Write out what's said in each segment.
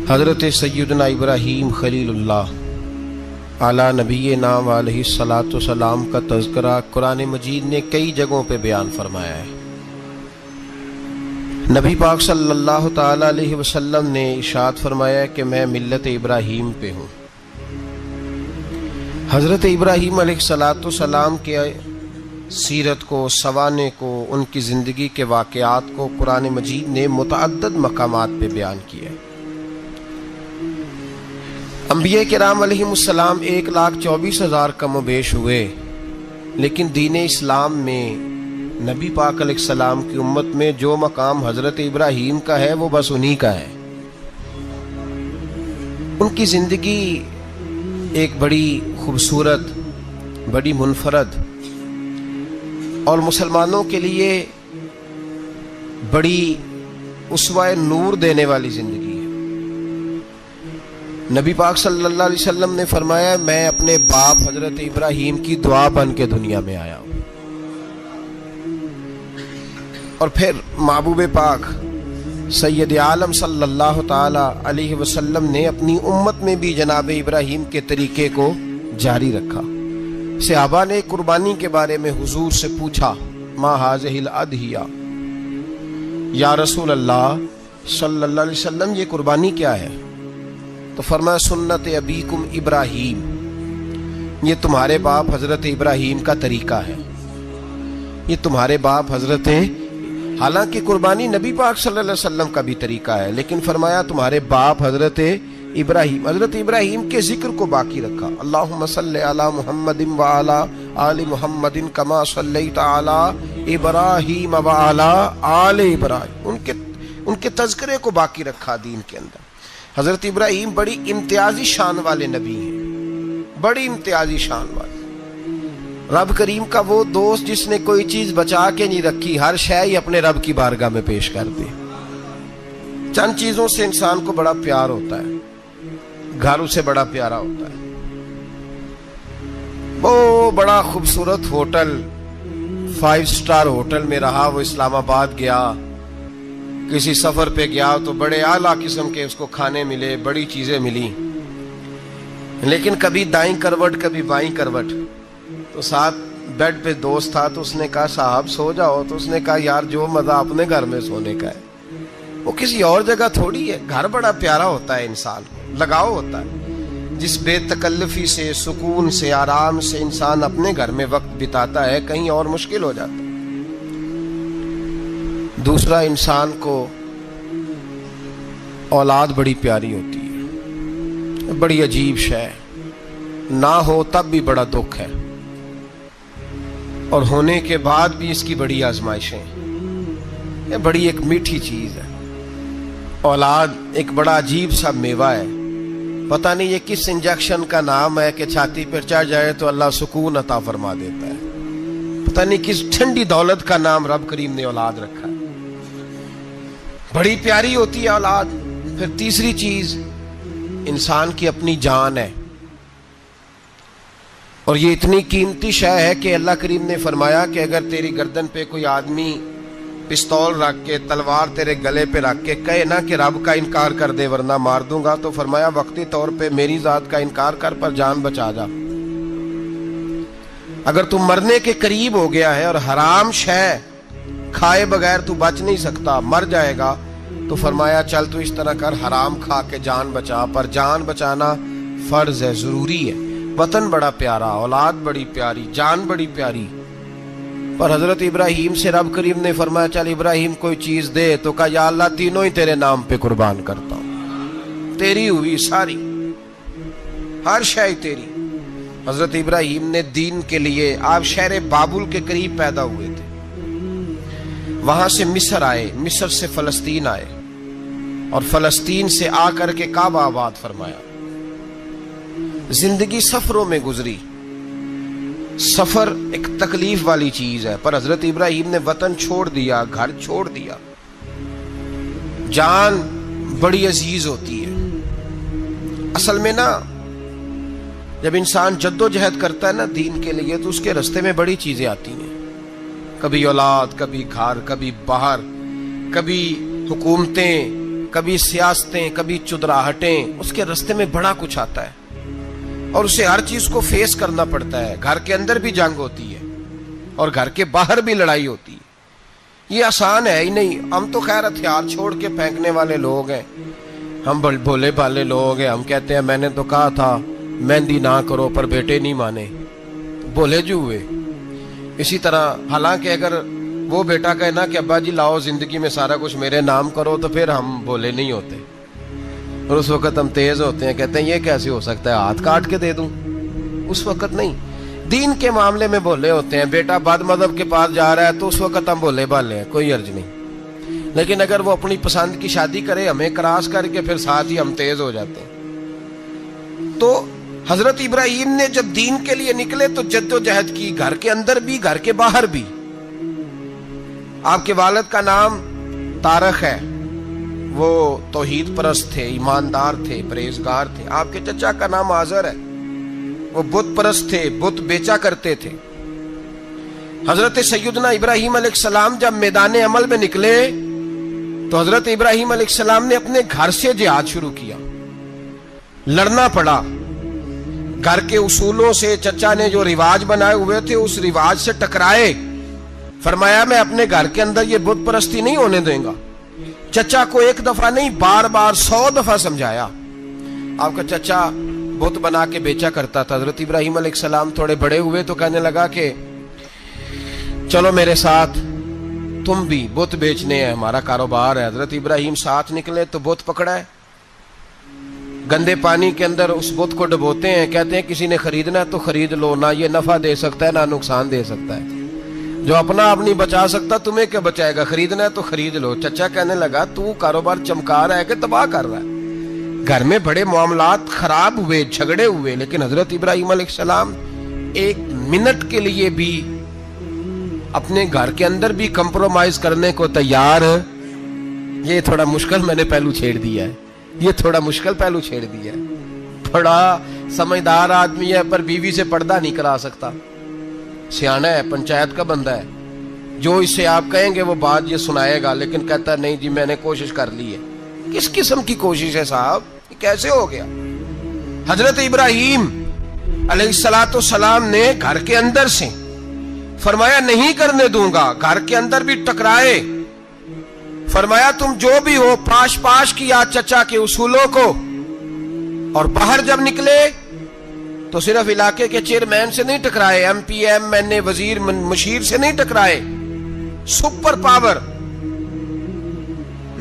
حضرت سیدنا ابراہیم خلیل اللہ اعلیٰ نبی نام علیہ الصلاۃ والسلام کا تذکرہ قرآن مجید نے کئی جگہوں پہ بیان فرمایا ہے۔ نبی پاک صلی اللہ تعالی علیہ وسلم نے ارشاد فرمایا ہے کہ میں ملت ابراہیم پہ ہوں۔ حضرت ابراہیم علیہ الصلاۃ والسلام کے سیرت کو، سوانح کو، ان کی زندگی کے واقعات کو قرآن مجید نے متعدد مقامات پہ بیان کیا ہے۔ انبیاء کرام علیہم السلام 1,24,000 کم و بیش ہوئے، لیکن دین اسلام میں نبی پاک علیہ السلام کی امت میں جو مقام حضرت ابراہیم کا ہے وہ بس انہی کا ہے۔ ان کی زندگی ایک بڑی خوبصورت، بڑی منفرد اور مسلمانوں کے لیے بڑی اسوہ نور دینے والی زندگی ہے۔ نبی پاک صلی اللہ علیہ وسلم نے فرمایا میں اپنے باپ حضرت ابراہیم کی دعا بن کے دنیا میں آیا ہوں۔ اور پھر محبوب پاک سید عالم صلی اللہ تعالی علیہ وسلم نے اپنی امت میں بھی جناب ابراہیم کے طریقے کو جاری رکھا۔ صحابہ نے قربانی کے بارے میں حضور سے پوچھا ما ھذہ الاضحیہ، یا رسول اللہ صلی اللہ علیہ وسلم یہ قربانی کیا ہے؟ تو فرمایا سنت ابیکم ابراہیم، یہ تمہارے باپ حضرت ابراہیم کا طریقہ ہے، یہ تمہارے باپ حضرت، حالانکہ قربانی نبی پاک صلی اللہ علیہ وسلم کا بھی طریقہ ہے، لیکن فرمایا تمہارے باپ حضرت ابراہیم، حضرت ابراہیم کے ذکر کو باقی رکھا۔ اللہم صلی علی محمد وعلی آل محمد کما صلیت علی ابراہیم وعلی آل ابراہیم، ان کے تذکرے کو باقی رکھا دین کے اندر۔ حضرت ابراہیم بڑی امتیازی شان والے نبی ہیں، بڑی امتیازی شان والے۔ رب کریم کا وہ دوست جس نے کوئی چیز بچا کے نہیں رکھی، ہر شے ہی اپنے رب کی بارگاہ میں پیش کر دی۔ چند چیزوں سے انسان کو بڑا پیار ہوتا ہے، گھر اسے بڑا پیارا ہوتا ہے۔ وہ بڑا خوبصورت ہوٹل، 5 سٹار ہوٹل میں رہا، وہ اسلام آباد گیا، کسی سفر پہ گیا تو بڑے اعلیٰ قسم کے اس کو کھانے ملے، بڑی چیزیں ملی، لیکن کبھی دائیں کروٹ کبھی بائیں کروٹ۔ تو ساتھ بیڈ پہ دوست تھا تو اس نے کہا صاحب سو جاؤ، تو اس نے کہا یار جو مزہ اپنے گھر میں سونے کا ہے وہ کسی اور جگہ تھوڑی ہے۔ گھر بڑا پیارا ہوتا ہے، انسان کو لگاؤ ہوتا ہے، جس بے تکلفی سے، سکون سے، آرام سے انسان اپنے گھر میں وقت بتاتا ہے، کہیں اور مشکل ہو جاتا ہے۔ دوسرا، انسان کو اولاد بڑی پیاری ہوتی ہے، بڑی عجیب شے، نہ ہو تب بھی بڑا دکھ ہے، اور ہونے کے بعد بھی اس کی بڑی آزمائشیں، یہ بڑی ایک میٹھی چیز ہے۔ اولاد ایک بڑا عجیب سا میوہ ہے، پتہ نہیں یہ کس انجیکشن کا نام ہے کہ چھاتی پر چڑھ جائے تو اللہ سکون عطا فرما دیتا ہے، پتہ نہیں کس ٹھنڈی دولت کا نام رب کریم نے اولاد رکھا ہے، بڑی پیاری ہوتی ہے اولاد۔ پھر تیسری چیز انسان کی اپنی جان ہے، اور یہ اتنی قیمتی شے ہے کہ اللہ کریم نے فرمایا کہ اگر تیری گردن پہ کوئی آدمی پستول رکھ کے، تلوار تیرے گلے پہ رکھ کے کہے نا کہ رب کا انکار کر دے ورنہ مار دوں گا، تو فرمایا وقتی طور پہ میری ذات کا انکار کر پر جان بچا جا۔ اگر تم مرنے کے قریب ہو گیا ہے اور حرام شے کھائے بغیر تو بچ نہیں سکتا، مر جائے گا، تو فرمایا چل تو اس طرح کر حرام کھا کے جان بچا، پر جان بچانا فرض ہے، ضروری ہے۔ وطن بڑا پیارا، اولاد بڑی پیاری، جان بڑی پیاری، پر حضرت ابراہیم سے رب کریم نے فرمایا چل ابراہیم کوئی چیز دے، تو کہا یا اللہ تینوں ہی تیرے نام پہ قربان کرتا ہوں، تیری ہوئی ساری، ہر شے تیری۔ حضرت ابراہیم نے دین کے لیے، آپ شہر بابل کے قریب پیدا ہوئے تھے، وہاں سے مصر آئے، مصر سے فلسطین آئے، اور فلسطین سے آ کر کے کعبہ آباد فرمایا۔ زندگی سفروں میں گزری، سفر ایک تکلیف والی چیز ہے، پر حضرت ابراہیم نے وطن چھوڑ دیا، گھر چھوڑ دیا۔ جان بڑی عزیز ہوتی ہے اصل میں نا، جب انسان جد و جہد کرتا ہے نا دین کے لیے تو اس کے رستے میں بڑی چیزیں آتی ہیں، کبھی اولاد، کبھی گھر، کبھی باہر، کبھی حکومتیں، کبھی سیاستیں، کبھی چدراہٹیں، اس کے راستے میں بڑا کچھ آتا ہے اور اسے ہر چیز کو فیس کرنا پڑتا ہے. گھر کے اندر بھی جنگ ہوتی ہے اور گھر کے باہر بھی لڑائی ہوتی ہے. یہ آسان ہے ہی نہیں. ہم تو خیر ہتھیار چھوڑ کے پھینکنے والے لوگ ہیں، ہم بھولے بھالے لوگ ہیں. ہم کہتے ہیں میں نے تو کہا تھا مہندی نہ کرو، پر بیٹے نہیں مانے، بھولے جو ہوئے. اسی طرح حالانکہ اگر وہ بیٹا کہے نا کہ ابا جی لاؤ زندگی میں سارا کچھ میرے نام کرو، تو پھر ہم بھولے نہیں ہوتے، اور اس وقت ہم تیز ہوتے ہیں، کہتے ہیں یہ کیسے ہو سکتا ہے، ہاتھ کاٹ کے دے دوں. اس وقت نہیں. دین کے معاملے میں بھولے ہوتے ہیں. بیٹا بد مذہب کے پاس جا رہا ہے تو اس وقت ہم بھولے بھالے ہیں، کوئی عرض نہیں. لیکن اگر وہ اپنی پسند کی شادی کرے ہمیں کراس کر کے، پھر ساتھ ہی ہم تیز ہو جاتے ہیں. تو حضرت ابراہیم نے جب دین کے لیے نکلے تو جد و جہد کی، گھر کے اندر بھی گھر کے باہر بھی. آپ کے والد کا نام طارق ہے، وہ توحید پرست تھے، ایماندار تھے، پرہیزگار تھے. آپ کے چچا کا نام آزر ہے، وہ بت پرست تھے، بت بیچا کرتے تھے. حضرت سیدنا ابراہیم علیہ السلام جب میدان عمل میں نکلے تو حضرت ابراہیم علیہ السلام نے اپنے گھر سے جہاد شروع کیا. لڑنا پڑا. گھر کے اصولوں سے، چچا نے جو رواج بنائے ہوئے تھے اس رواج سے ٹکرائے. فرمایا میں اپنے گھر کے اندر یہ بت پرستی نہیں ہونے دیں گا. چچا کو ایک دفعہ نہیں، بار بار 100 دفعہ سمجھایا. آپ کا چچا بت بنا کے بیچا کرتا تھا. حضرت ابراہیم علیہ السلام تھوڑے بڑے ہوئے تو کہنے لگا کہ چلو میرے ساتھ، تم بھی بت بیچنے ہیں، ہمارا کاروبار ہے. حضرت ابراہیم ساتھ نکلے تو بت پکڑا ہے. گندے پانی کے اندر اس بت کو ڈبوتے ہیں، کہتے ہیں کسی نے خریدنا ہے تو خرید لو، نہ یہ نفع دے سکتا ہے نہ نقصان دے سکتا ہے. جو اپنا آپ نہیں بچا سکتا تمہیں کیا بچائے گا، خریدنا ہے تو خرید لو. چچا کہنے لگا تو کاروبار چمکا رہا ہے کہ تباہ کر رہا ہے. گھر میں بڑے معاملات خراب ہوئے، جھگڑے ہوئے، لیکن حضرت ابراہیم علیہ السلام ایک منٹ کے لیے بھی اپنے گھر کے اندر بھی کمپرومائز کرنے کو تیار. یہ تھوڑا مشکل میں نے پہلو چھیڑ دیا ہے، یہ تھوڑا مشکل پہلو چھیڑ دیا ہے. بڑا سمجھدار آدمی ہے پر بیوی سے پردہ نہیں کرا سکتا. سیانا ہے، پنچایت کا بندہ ہے، جو اس سے آپ کہیں گے وہ بات یہ سنائے گا، لیکن کہتا ہے نہیں جی میں نے کوشش کر لی ہے. کس قسم کی کوشش ہے صاحب، یہ کیسے ہو گیا؟ حضرت ابراہیم علیہ السلام نے گھر کے اندر سے فرمایا نہیں کرنے دوں گا. گھر کے اندر بھی ٹکرائے. فرمایا تم جو بھی ہو، پاش پاش کیا چچا کے اصولوں کو. اور باہر جب نکلے تو صرف علاقے کے چیئرمین سے نہیں ٹکرائے، ایم پی ایم این اے وزیر مشیر سے نہیں ٹکرائے. سپر پاور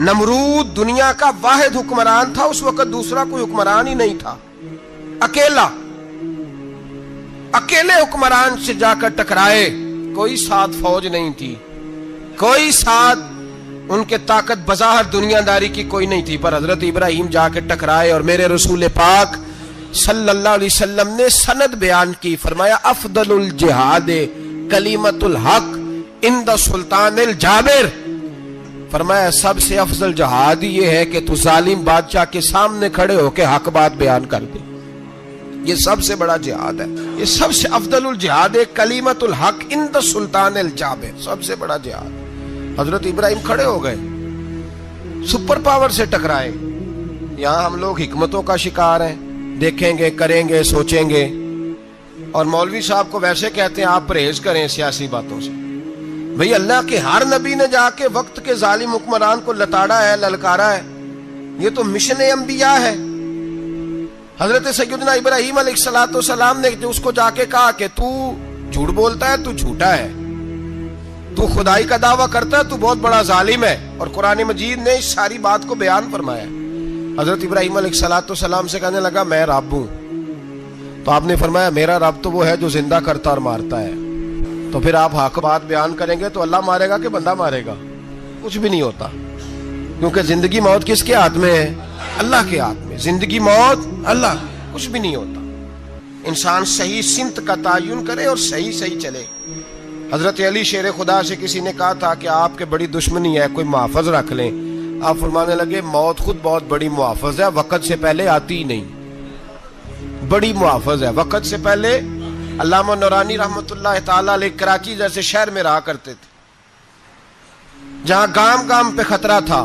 نمرود دنیا کا واحد حکمران تھا اس وقت، دوسرا کوئی حکمران ہی نہیں تھا. اکیلے حکمران سے جا کر ٹکرائے. کوئی ساتھ فوج نہیں تھی، کوئی ساتھ ان کے طاقت بظاہر دنیا داری کی کوئی نہیں تھی، پر حضرت ابراہیم جا کے ٹکرائے. اور میرے رسول پاک صلی اللہ علیہ وسلم نے سند بیان کی. فرمایا افضل الجہاد کلمۃ الحق عند سلطان الجابر. فرمایا سب سے افضل جہاد یہ ہے کہ تو ظالم بادشاہ کے سامنے کھڑے ہو کے حق بات بیان کر دے. یہ سب سے بڑا جہاد ہے. یہ سب سے افضل الجہاد کلمۃ الحق عند سلطان الجابر، سب سے بڑا جہاد. حضرت ابراہیم کھڑے ہو گئے، سپر پاور سے ٹکرائے. یہاں ہم لوگ حکمتوں کا شکار ہیں، دیکھیں گے، کریں گے، سوچیں گے. اور مولوی صاحب کو ویسے کہتے ہیں آپ پرہیز کریں سیاسی باتوں سے. بھئی اللہ کے ہر نبی نے جا کے وقت کے ظالم حکمران کو لتاڑا ہے، للکارا ہے. یہ تو مشن انبیاء ہے. حضرت سیدنا ابراہیم علیہ السلام نے جو اس کو جا کے کہا کہ تو جھوٹ بولتا ہے، تو جھوٹا ہے، تو خدائی کا دعویٰ کرتا ہے، تو بہت بڑا ظالم ہے. اور قرآن مجید نے اس ساری بات کو بیان فرمایا. حضرت ابراہیم علیہ السلام سے کہنے لگا میں رب ہوں. تو آپ نے فرمایا میرا رب تو وہ ہے جو زندہ کرتا اور مارتا ہے. تو پھر آپ حق بات بیان کریں گے تو اللہ مارے گا کہ بندہ مارے گا؟ کچھ بھی نہیں ہوتا، کیونکہ زندگی موت کس کے ہاتھ میں ہے؟ اللہ کے ہاتھ میں. زندگی موت اللہ، کچھ بھی نہیں ہوتا. انسان صحیح سمت کا تعین کرے اور صحیح چلے. حضرت علی شیر خدا سے کسی نے کہا تھا کہ آپ کے بڑی دشمنی ہے، کوئی محافظ رکھ لیں. آپ فرمانے لگے موت خود بہت بڑی محافظ ہے، وقت سے پہلے آتی ہی نہیں. بڑی محافظ ہے، وقت سے پہلے. علامہ نورانی رحمت اللہ تعالی علیہ کراچی جیسے شہر میں رہا کرتے تھے، جہاں گام گام پہ خطرہ تھا.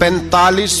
45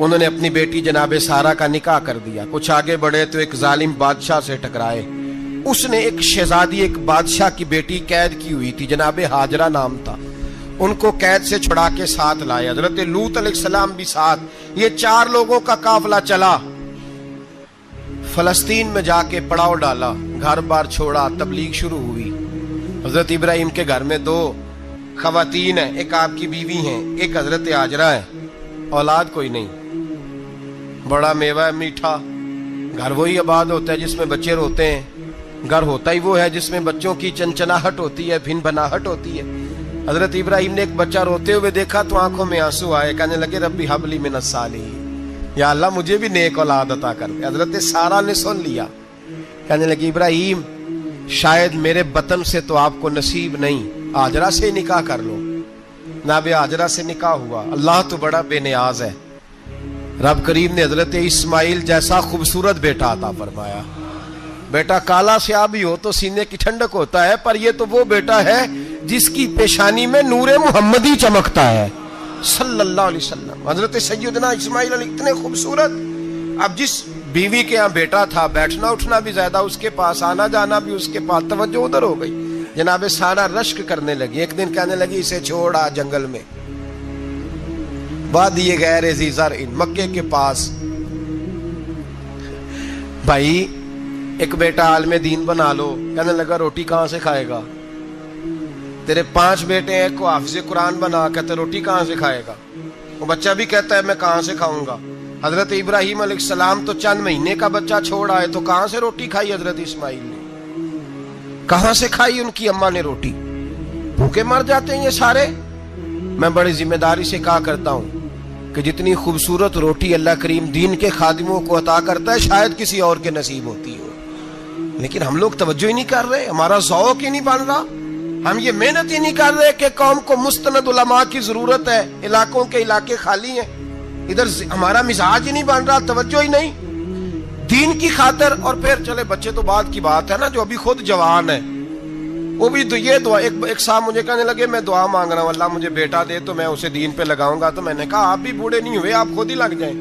انہوں نے اپنی بیٹی جناب سارہ کا نکاح کر دیا. کچھ آگے بڑھے تو ایک ظالم بادشاہ سے ٹکرائے. اس نے ایک شہزادی ایک بادشاہ کی بیٹی قید کی ہوئی تھی, جناب ہاجرہ نام تھا. ان کو قید سے چھڑا کے ساتھ لائے. حضرت لوط علیہ السلام بھی ساتھ. یہ 4 لوگوں کا قافلہ چلا. فلسطین میں جا کے پڑاؤ ڈالا, گھر بار چھوڑا, تبلیغ شروع ہوئی. حضرت ابراہیم کے گھر میں 2 خواتین ہیں, ایک آپ کی بیوی ہیں, ایک حضرت ہاجرہ ہے. اولاد کوئی نہیں. بڑا میوہ ہے میٹھا. گھر وہی آباد ہوتا ہے جس میں بچے روتے ہیں. گھر ہوتا ہی وہ ہے جس میں بچوں کی چنچناہٹ ہوتی ہے, بھن بھناہٹ ہوتی ہے. حضرت ابراہیم نے ایک بچہ روتے ہوئے دیکھا تو آنکھوں میں آنسو آئے. کہنے لگے ربی حب لی من الصالحین, یا اللہ مجھے بھی نیک اولاد عطا کر دے. حضرت سارہ نے سن لیا. کہنے لگی ابراہیم شاید میرے بطن سے تو آپ کو نصیب نہیں, ہاجرہ سے نکاح کر لو. جناب ہاجرہ سے نکاح ہوا. اللہ تو بڑا بے نیاز ہے. رب کریم نے حضرت اسماعیل جیسا خوبصورت بیٹا عطا فرمایا. بیٹا کالا سیاہ بھی ہو تو سینے کی ٹھنڈک ہوتا ہے, پر یہ تو وہ بیٹا ہے جس کی پیشانی میں نور محمدی چمکتا ہے صلی اللہ علیہ وسلم. حضرت سیدنا اسماعیل علیہ اتنے خوبصورت. اب جس بیوی کے ہاں بیٹا تھا, بیٹھنا اٹھنا بھی زیادہ اس کے پاس, آنا جانا بھی اس کے پاس, توجہ ادھر ہو گئی. جناب سارہ رشک کرنے لگی. ایک دن کہنے لگی اسے چھوڑا جنگل میں, وادی غیر ذی زرع, مکے کے پاس. بھائی ایک بیٹا عالم دین بنا لو. کہنے لگا روٹی کہاں سے کھائے گا؟ تیرے 5 بیٹے ہیں, کو حافظ قرآن بنا, کہتے روٹی کہاں سے کھائے گا؟ وہ بچہ بھی کہتا ہے میں کہاں سے کھاؤں گا. حضرت ابراہیم علیہ السلام تو چند مہینے کا بچہ چھوڑ آئے, تو کہاں سے روٹی کھائی حضرت اسماعیل نے؟ کہاں سے کھائی ان کی اماں نے روٹی؟ بھوکے مر جاتے ہیں یہ سارے. میں بڑی ذمہ داری سے کہا کرتا ہوں کہ جتنی خوبصورت روٹی اللہ کریم دین کے خادموں کو عطا کرتا ہے شاید کسی اور کے نصیب ہوتی ہو, لیکن ہم لوگ توجہ ہی نہیں کر رہے. ہمارا ذوق ہی نہیں بن رہا. ہم یہ محنت ہی نہیں کر رہے کہ قوم کو مستند علماء کی ضرورت ہے. علاقوں کے علاقے خالی ہیں, ادھر ہمارا مزاج ہی نہیں بن رہا, توجہ ہی نہیں دین کی خاطر. اور پھر چلے بچے تو بعد کی بات ہے نا, جو ابھی خود جوان ہے وہ بھی تو یہ دعا. ایک صاحب مجھے کہنے لگے میں دعا مانگ رہا ہوں اللہ مجھے بیٹا دے تو میں اسے دین پہ لگاؤں گا. تو میں نے کہا آپ بھی بوڑھے نہیں ہوئے, آپ خود ہی لگ جائیں.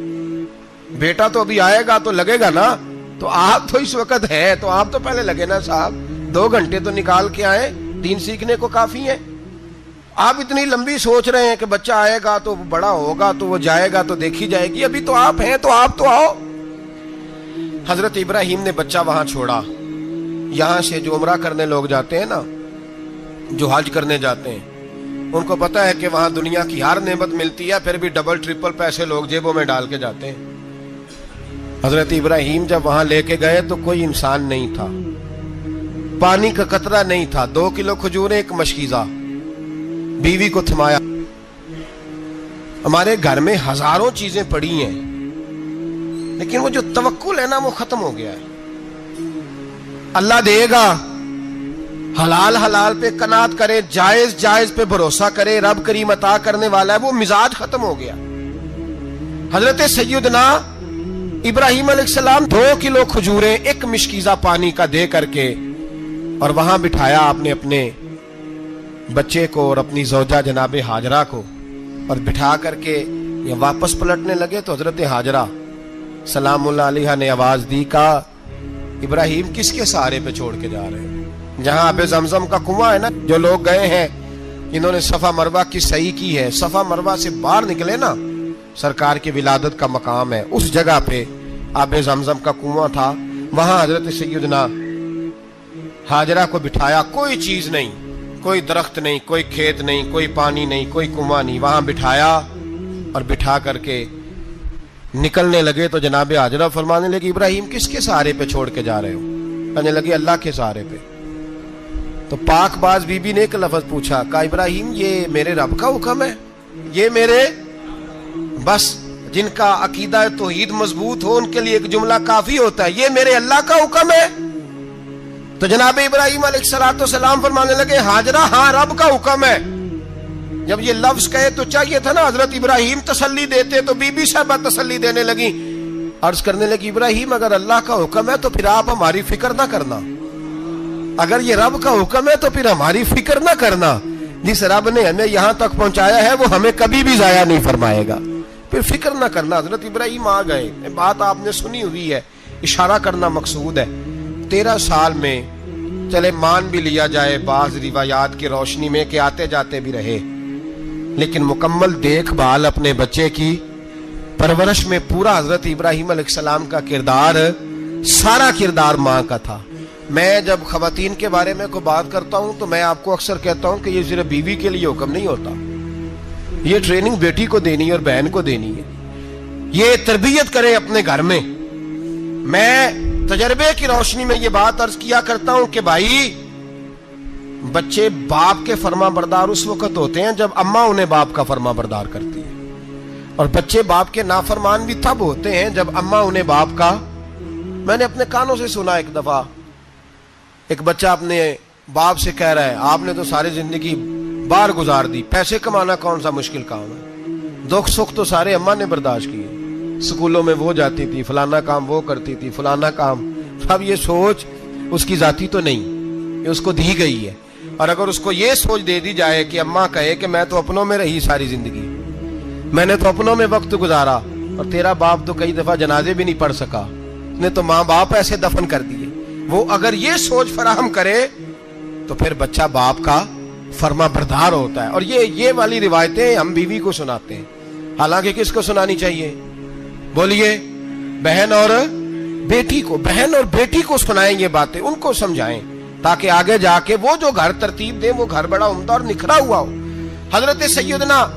بیٹا تو ابھی آئے گا تو لگے گا نا. تو آپ تو اس وقت ہے تو آپ تو پہلے لگے نا صاحب. 2 گھنٹے تو نکال کے آئے, دین سیکھنے کو کافی ہے. آپ اتنی لمبی سوچ رہے ہیں کہ بچہ آئے گا تو بڑا ہوگا تو وہ جائے گا تو دیکھی جائے گی. ابھی تو آپ ہیں تو آپ تو آؤ. حضرت ابراہیم نے بچہ وہاں چھوڑا. یہاں سے جو عمرہ کرنے لوگ جاتے ہیں نا, جو حج کرنے جاتے ہیں, ان کو پتا ہے کہ وہاں دنیا کی ہر نعمت ملتی ہے, پھر بھی ڈبل ٹرپل پیسے لوگ جیبوں میں ڈال کے جاتے ہیں. حضرت ابراہیم جب وہاں لے کے گئے تو کوئی انسان نہیں تھا, پانی کا قطرہ نہیں تھا. 2 کلو کھجوریں, ایک مشکیزہ. بیوی کو تھمایا. ہمارے گھر میں ہزاروں چیزیں پڑی ہیں, لیکن وہ جو توکل ہے نا وہ ختم ہو گیا ہے. اللہ دے گا, حلال حلال پہ قناعت کرے, جائز جائز پہ بھروسہ کرے, رب کریم عطا کرنے والا ہے. وہ مزاج ختم ہو گیا. حضرت سیدنا ابراہیم علیہ السلام 2 کلو کھجوریں, ایک مشکیزہ پانی کا دے کر کے, اور وہاں بٹھایا آپ نے اپنے بچے کو اور اپنی زوجہ جناب ہاجرہ کو, اور بٹھا کر کے یہ واپس پلٹنے لگے. تو حضرت ہاجرہ سلام اللہ علیہ نے آواز دی, کہا ابراہیم کس کے سہارے پہ چھوڑ کے جا رہے ہیں؟ جہاں آب زمزم کا کنواں ہے نا, جو لوگ گئے ہیں انہوں نے صفا مروہ کی صحیح کی ہے, صفا مروہ سے باہر نکلے نا, سرکار کی ولادت کا مقام ہے, اس جگہ پہ آب زمزم کا کنواں تھا. وہاں حضرت سیدنا ہاجرہ کو بٹھایا. کوئی چیز نہیں, کوئی درخت نہیں, کوئی کھیت نہیں, کوئی پانی نہیں, کوئی کنواں نہیں. وہاں بٹھایا اور بٹھا کر کے نکلنے لگے تو جناب ہاجرہ فرمانے لگی ابراہیم کس کے سہارے پہ چھوڑ کے جا رہے ہو؟ کہنے لگے اللہ کے سہارے پہ. تو پاک باز بی بی نے ایک لفظ پوچھا, کہا ابراہیم یہ میرے رب کا حکم ہے؟ یہ میرے, بس جن کا عقیدہ توحید مضبوط ہو ان کے لیے ایک جملہ کافی ہوتا ہے, یہ میرے اللہ کا حکم ہے. تو جناب ابراہیم علیہ السلام فرمانے لگے ہاجرہ ہاں رب کا حکم ہے. جب یہ لفظ کہے تو چاہیے تھا نا حضرت ابراہیم تسلی دیتے, تو بی بی صاحبہ تسلی دینے لگی. عرض کرنے لگی ابراہیم اگر اللہ کا حکم ہے تو پھر آپ ہماری فکر نہ کرنا. اگر یہ رب کا حکم ہے تو پھر ہماری فکر نہ کرنا. جس رب نے ہمیں یہاں تک پہنچایا ہے وہ ہمیں کبھی بھی ضائع نہیں فرمائے گا. پھر فکر نہ کرنا. حضرت ابراہیم آ گئے, بات آپ نے سنی ہوئی ہے, اشارہ کرنا مقصود ہے. 13 سال میں چلے مان بھی لیا جائے بعض روایات کی روشنی میں کہ آتے جاتے بھی رہے, لیکن مکمل دیکھ بھال اپنے بچے کی پرورش میں پورا حضرت ابراہیم علیہ السلام کا کردار, سارا کردار ماں کا تھا. میں جب خواتین کے بارے میں کوئی بات کرتا ہوں تو میں آپ کو اکثر کہتا ہوں کہ یہ صرف بیوی کے لیے حکم نہیں ہوتا, یہ ٹریننگ بیٹی کو دینی ہے اور بہن کو دینی ہے. یہ تربیت کریں اپنے گھر میں. میں تجربے کی روشنی میں یہ بات عرض کیا کرتا ہوں کہ بھائی بچے باپ کے فرما بردار اس وقت ہوتے ہیں جب اماں انہیں باپ کا فرما بردار کرتی ہے, اور بچے باپ کے نافرمان بھی تب ہوتے ہیں جب اماں انہیں باپ کا. میں نے اپنے کانوں سے سنا ایک دفعہ ایک بچہ اپنے باپ سے کہہ رہا ہے آپ نے تو ساری زندگی باہر گزار دی, پیسے کمانا کون سا مشکل کام ہے, دکھ سکھ تو سارے اماں نے برداشت کیے, سکولوں میں وہ جاتی تھی, فلانا کام وہ کرتی تھی, فلانا کام. اب یہ سوچ اس کی ذاتی تو نہیں, یہ اس کو دی گئی ہے. اور اگر اس کو یہ سوچ دے دی جائے کہ اماں کہے کہ میں تو اپنوں میں رہی ساری زندگی, میں نے تو اپنوں میں وقت گزارا, اور تیرا باپ تو کئی دفعہ جنازے بھی نہیں پڑھ سکا, نے تو ماں باپ ایسے دفن کر دیے, وہ اگر یہ سوچ فراہم کرے تو پھر بچہ باپ کا فرما بردار ہوتا ہے. اور یہ والی روایتیں ہم بیوی کو سناتے ہیں, حالانکہ کس کو سنانی چاہیے بولیے؟ بہن اور بیٹی کو. بہن اور بیٹی کو سنائیں یہ باتیں, ان کو سمجھائیں تاکہ آگے جا کے وہ جو گھر ترتیب دیں وہ گھر بڑا عمدہ اور نکھرا ہوا ہو. حضرت سیدنا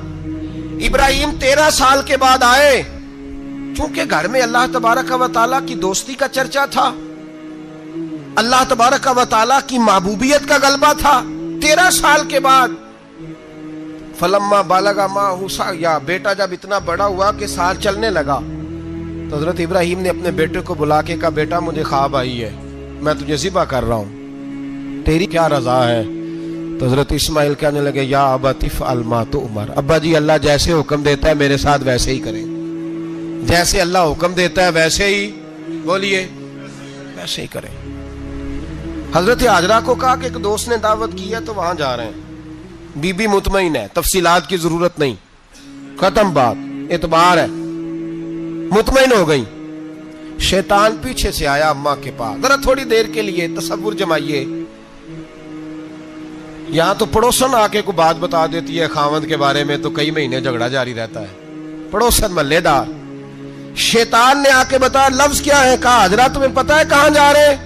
ابراہیم 13 سال کے بعد آئے, چونکہ گھر میں اللہ تبارک و تعالیٰ کی دوستی کا چرچا تھا, اللہ تبارک و تعالیٰ کی محبوبیت کا غلبہ تھا. 13 سال کے بعد فلما بالغ معہ سعیا, بیٹا جب اتنا بڑا ہوا کہ سال چلنے لگا تو حضرت ابراہیم نے اپنے بیٹے کو بلا کے کہا بیٹا مجھے خواب آئی ہے, میں تجھے ذبح کر رہا ہوں, تیری کیا رضا ہے؟ تو حضرت اسماعیل کہنے لگے یا ابت افعل ما تؤمر, ابا جی اللہ جیسے حکم دیتا ہے میرے ساتھ ویسے ہی کریں, جیسے اللہ حکم دیتا ہے ویسے ہی بولیے ویسے ہی کریں. حضرت حاجرہ کو کہا کہ ایک دوست نے دعوت کی ہے تو وہاں جا رہے ہیں, بی بی مطمئن ہے, تفصیلات کی ضرورت نہیں, ختم بات, اعتبار ہے, مطمئن ہو گئی. شیطان پیچھے سے آیا اماں کے پاس, ذرا تھوڑی دیر کے لیے تصور جمائیے, یہاں تو پڑوسن آ کے کوئی بات بتا دیتی ہے خاوند کے بارے میں تو کئی مہینے جھگڑا جاری رہتا ہے, پڑوسن محلے دار. شیطان نے آ کے بتایا لفظ کیا ہے, کہا حضرہ تمہیں پتا ہے کہاں جا رہے,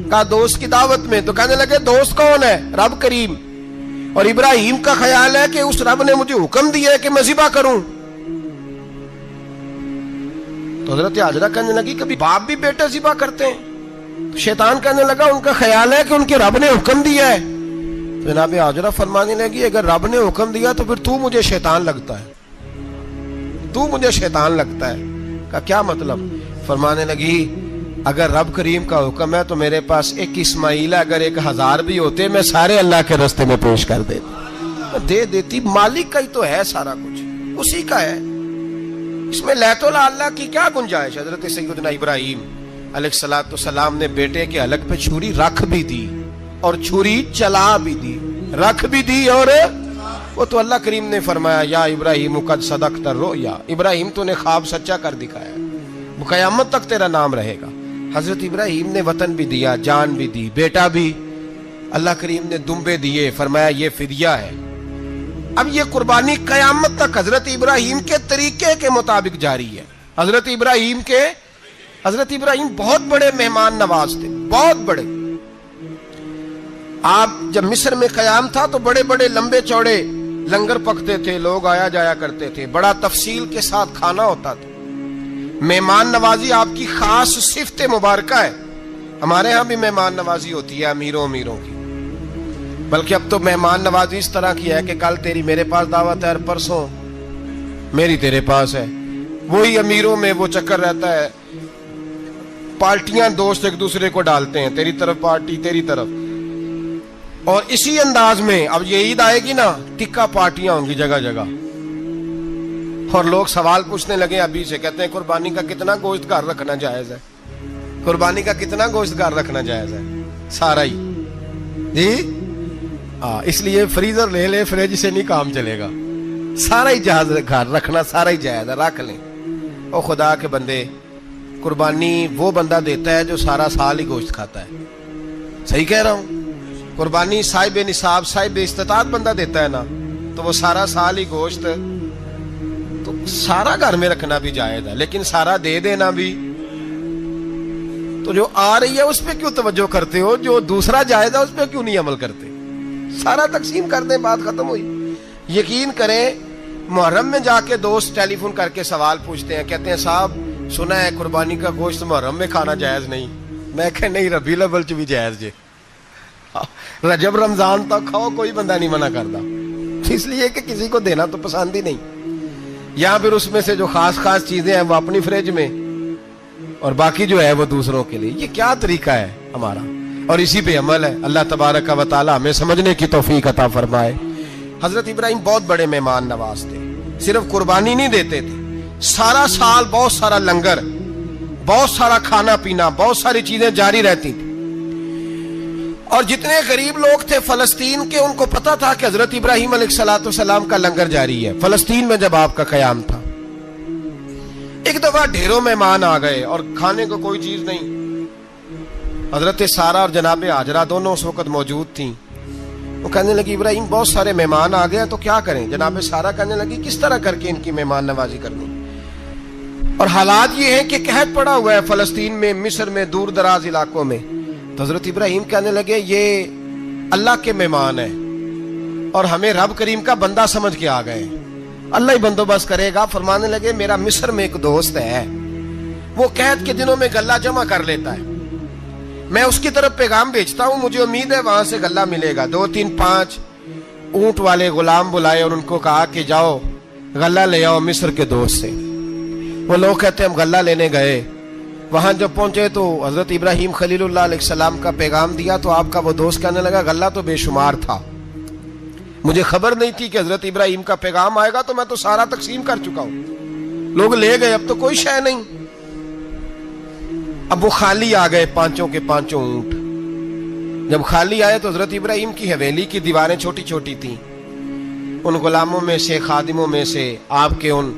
کہا دوست کی دعوت میں. تو کہنے لگے دوست کون ہے؟ رب کریم, اور ابراہیم کا خیال ہے کہ اس رب نے مجھے حکم دیا ہے کہ میں ذبح کروں. تو حضرت حاجرہ کہنے لگی کبھی باپ بھی بیٹا ذبح کرتے ہیں؟ شیطان کہنے لگا ان کا خیال ہے کہ ان کے رب نے حکم دیا ہے. جناب حاجرہ فرمانے لگی اگر رب نے حکم دیا تو پھر تو مجھے شیطان لگتا ہے, تو مجھے شیطان لگتا ہے. کا کیا مطلب؟ فرمانے لگی اگر رب کریم کا حکم ہے تو میرے پاس ایک اسماعیل ہے, اگر 1000 بھی ہوتے میں سارے اللہ کے راستے میں پیش کر دے دیتی. مالک کا ہی تو ہے سارا کچھ, اسی کا ہے, اس میں لیت اللہ کی کیا گنجائش. حضرت سیدنا ابراہیم علیہ السلام نے بیٹے کے حلق پہ چھری رکھ بھی دی اور چھری چلا بھی دی, رکھ بھی دی, اور وہ تو اللہ کریم نے فرمایا یا ابراہیم قد صدقت الرؤیا, ابراہیم تو نے خواب سچا کر دکھایا, وہ قیامت تک تیرا نام رہے گا. حضرت ابراہیم نے وطن بھی دیا, جان بھی دی, بیٹا بھی, اللہ کریم نے دمبے دیے, فرمایا یہ فدیہ ہے. اب یہ قربانی قیامت تک حضرت ابراہیم کے طریقے کے مطابق جاری ہے. حضرت ابراہیم بہت بڑے مہمان نواز تھے, بہت بڑے. آپ جب مصر میں قیام تھا تو بڑے بڑے لمبے چوڑے لنگر پکتے تھے, لوگ آیا جایا کرتے تھے, بڑا تفصیل کے ساتھ کھانا ہوتا تھا. مہمان نوازی آپ کی خاص صفت مبارکہ ہے. ہمارے ہاں بھی مہمان نوازی ہوتی ہے امیروں کی, بلکہ اب تو مہمان نوازی اس طرح کی ہے کہ کل تیری میرے پاس دعوت ہے اور پرسوں میری تیرے پاس ہے. وہی امیروں میں وہ چکر رہتا ہے, پارٹیاں دوست ایک دوسرے کو ڈالتے ہیں, تیری طرف پارٹی تیری طرف. اور اسی انداز میں اب یہ عید آئے گی نا, ٹکا پارٹیاں ہوں گی جگہ جگہ, اور لوگ سوال پوچھنے لگے ابھی سے, کہتے ہیں قربانی کا کتنا گوشت گھر رکھنا جائز ہے, قربانی کا کتنا گوشت گھر رکھنا جائز ہے؟ سارا ہی جی. اس لیے فریزر لے لے, فریج سے نہیں کام چلے گا. سارا ہی جہاز گھر رکھنا سارا ہی جائز ہے، رکھ لیں۔ او خدا کے بندے، قربانی وہ بندہ دیتا ہے جو سارا سال ہی گوشت کھاتا ہے، صحیح کہہ رہا ہوں؟ قربانی صاحب نصاب صاحب استطاعت بندہ دیتا ہے نا، تو وہ سارا سال ہی گوشت، تو سارا گھر میں رکھنا بھی جائز ہے، لیکن سارا دے دینا بھی۔ تو جو آ رہی ہے اس پہ کیوں توجہ کرتے ہو؟ جو دوسرا جائز ہے اس پہ کیوں نہیں عمل کرتے؟ سارا تقسیم کر دیں، بات ختم ہوئی۔ یقین کریں، محرم میں جا کے دوست ٹیلی فون کر کے سوال پوچھتے ہیں، کہتے ہیں صاحب سنا ہے قربانی کا گوشت محرم میں کھانا جائز نہیں۔ میں کہ نہیں، ربیع الاول چ بھی جائز جے، رجب رمضان تک کھاؤ، کوئی بندہ نہیں منع کرتا، اس لیے کہ کسی کو دینا تو پسند ہی نہیں، یا پھر اس میں سے جو خاص خاص چیزیں ہیں وہ اپنی فریج میں، اور باقی جو ہے وہ دوسروں کے لیے۔ یہ کیا طریقہ ہے ہمارا؟ اور اسی پہ عمل ہے۔ اللہ تبارک و تعالی ہمیں سمجھنے کی توفیق عطا فرمائے۔ حضرت ابراہیم بہت بڑے مہمان نواز تھے، صرف قربانی نہیں دیتے تھے، سارا سال بہت سارا لنگر، بہت سارا کھانا پینا، بہت ساری چیزیں جاری رہتی تھی۔ اور جتنے غریب لوگ تھے فلسطین کے، ان کو پتا تھا کہ حضرت ابراہیم علیہ السلام کا لنگر جاری ہے فلسطین میں جب آپ کا قیام تھا۔ ایک دفعہ ڈھیروں مہمان آ گئے اور کھانے کو کوئی چیز نہیں۔ حضرت سارہ اور جناب ہاجرہ دونوں اس وقت موجود تھیں۔ وہ کہنے لگی ابراہیم بہت سارے مہمان آ گئے تو کیا کریں؟ جناب سارہ کہنے لگی کس طرح کر کے ان کی مہمان نوازی کرنی؟ اور حالات یہ ہیں کہ قحط پڑا ہوا ہے فلسطین میں، مصر میں، دور دراز علاقوں میں۔ تو حضرت ابراہیم کہنے لگے یہ اللہ کے مہمان ہیں اور ہمیں رب کریم کا بندہ سمجھ کے آ گئے، اللہ ہی بندوبست کرے گا۔ فرمانے لگے میرا مصر میں ایک دوست ہے، وہ قحط کے دنوں میں غلہ جمع کر لیتا ہے، میں اس کی طرف پیغام بھیجتا ہوں، مجھے امید ہے وہاں سے غلہ ملے گا۔ 2-3-5 اونٹ والے غلام بلائے اور ان کو کہا کہ جاؤ غلہ لے آؤ مصر کے دوست سے۔ وہ لوگ کہتے ہیں ہم غلہ لینے گئے، وہاں جب پہنچے تو حضرت ابراہیم خلیل اللہ علیہ السلام کا پیغام دیا تو آپ کا وہ دوست کہنے لگا غلہ تو بے شمار تھا، مجھے خبر نہیں تھی کہ حضرت ابراہیم کا پیغام آئے گا، تو میں تو سارا تقسیم کر چکا ہوں، لوگ لے گئے، اب تو کوئی شے نہیں۔ اب وہ خالی آ گئے، 5 کے 5 اونٹ۔ جب خالی آئے تو حضرت ابراہیم کی حویلی کی دیواریں چھوٹی چھوٹی تھیں، ان غلاموں میں سے، خادموں میں سے، آپ کے ان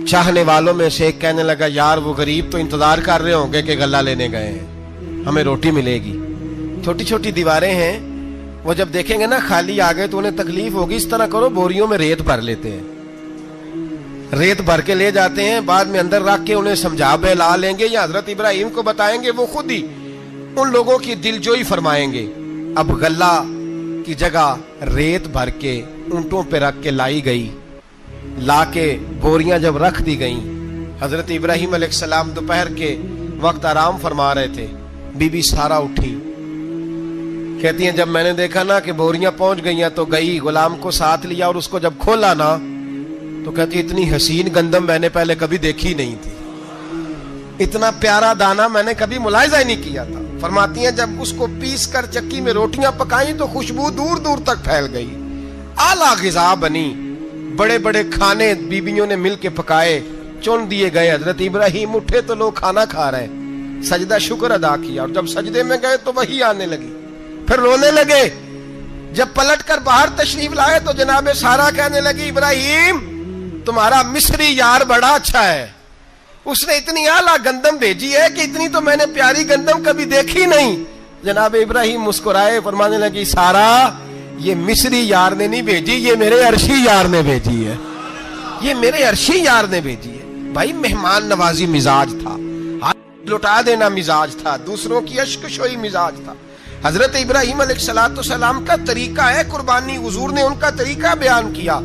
چاہنے والوں میں سے ایک کہنے لگا یار وہ غریب تو انتظار کر رہے ہوں گے کہ غلہ لینے گئے ہیں، ہمیں روٹی ملے گی۔ چھوٹی چھوٹی دیواریں ہیں، وہ جب دیکھیں گے نا خالی آ گئے تو انہیں تکلیف ہوگی، اس طرح کرو بوریوں میں ریت بھر لیتے ہیں، ریت بھر کے لے جاتے ہیں، بعد میں اندر رکھ کے انہیں سمجھا بہلا لیں گے یا حضرت ابراہیم کو بتائیں گے، وہ خود ہی ان لوگوں کی دلجوئی فرمائیں گے۔ اب غلہ کی جگہ ریت بھر کے اونٹوں پہ رکھ کے لائی گئی، لا کے بوریاں جب رکھ دی گئیں، حضرت ابراہیم علیہ السلام دوپہر کے وقت آرام فرما رہے تھے، بی بی سارہ اٹھی، کہتی ہیں جب میں نے دیکھا نا کہ بوریاں پہنچ گئی ہیں تو گئی، غلام کو ساتھ لیا اور اس کو جب کھولا نا تو کہتی اتنی حسین گندم میں نے پہلے کبھی دیکھی نہیں تھی، اتنا پیارا دانا میں نے کبھی ملاحظہ ہی نہیں کیا تھا۔ فرماتی ہیں جب اس کو پیس کر چکی میں روٹیاں پکائیں تو خوشبو دور دور تک پھیل گئی، اعلیٰ غذا بنی، بڑے بڑے کھانے بیویوں نے مل کے پکائے، چن دیے گئے، حضرت ابراہیم اٹھے تو لوگ کھانا کھا رہے ہیں، سجدہ شکر ادا کیا، اور جب سجدے میں گئے تو وحی آنے لگی، پھر رونے لگے۔ جب پلٹ کر باہر تشریف لائے تو جناب سارہ کہنے لگی ابراہیم تمہارا مصری یار بڑا اچھا ہے، اس نے اتنی اعلیٰ گندم بھیجی ہے کہ اتنی تو میں نے پیاری گندم کبھی دیکھی نہیں۔ جناب ابراہیم مسکرائے، فرمانے لگی سارہ یہ مصری یار نے نہیں بھیجی، یہ میرے عرشی یار نے بھیجی ہے، یہ میرے عرشی یار نے بھیجی ہے۔ بھائی مہمان نوازی مزاج تھا، ہاتھ لٹا دینا مزاج تھا، دوسروں کی اشک شوئی مزاج تھا۔ حضرت ابراہیم علیہ السلام کا طریقہ ہے قربانی، حضور نے ان کا طریقہ بیان کیا۔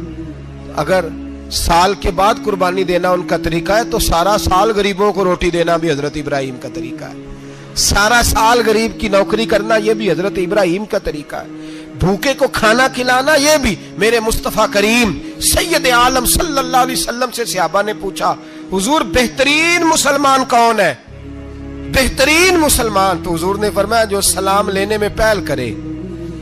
اگر سال کے بعد قربانی دینا ان کا طریقہ ہے تو سارا سال غریبوں کو روٹی دینا بھی حضرت ابراہیم کا طریقہ ہے، سارا سال غریب کی نوکری کرنا یہ بھی حضرت ابراہیم کا طریقہ ہے، بھوکے کو کھانا کھلانا یہ بھی۔ میرے مصطفیٰ کریم سید عالم صلی اللہ علیہ وسلم سے صحابہ نے پوچھا حضور بہترین مسلمان کون ہے؟ بہترین مسلمان تو حضور نے فرمایا جو سلام لینے میں پہل کرے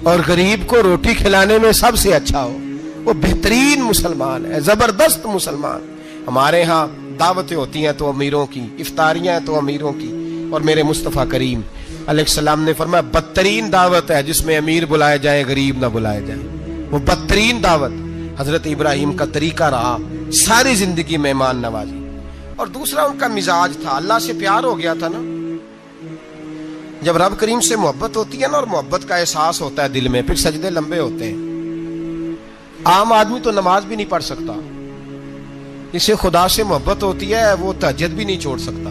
اور غریب کو روٹی کھلانے میں سب سے اچھا ہو، وہ بہترین مسلمان ہے، زبردست مسلمان۔ ہمارے ہاں دعوتیں ہوتی ہیں تو امیروں کی، افطاریاں ہیں تو امیروں کی، اور میرے مصطفیٰ کریم علیہ السلام نے فرمایا بدترین دعوت ہے جس میں امیر بلائے جائیں غریب نہ بلائے جائیں، وہ بدترین دعوت۔ حضرت ابراہیم کا طریقہ رہا ساری زندگی مہمان نوازی. اور دوسرا ان کا مزاج تھا, اللہ سے پیار ہو گیا تھا نا. جب رب کریم سے محبت ہوتی ہے نا اور محبت کا احساس ہوتا ہے دل میں, پھر سجدے لمبے ہوتے ہیں. عام آدمی تو نماز بھی نہیں پڑھ سکتا, جسے خدا سے محبت ہوتی ہے وہ تہجد بھی نہیں چھوڑ سکتا.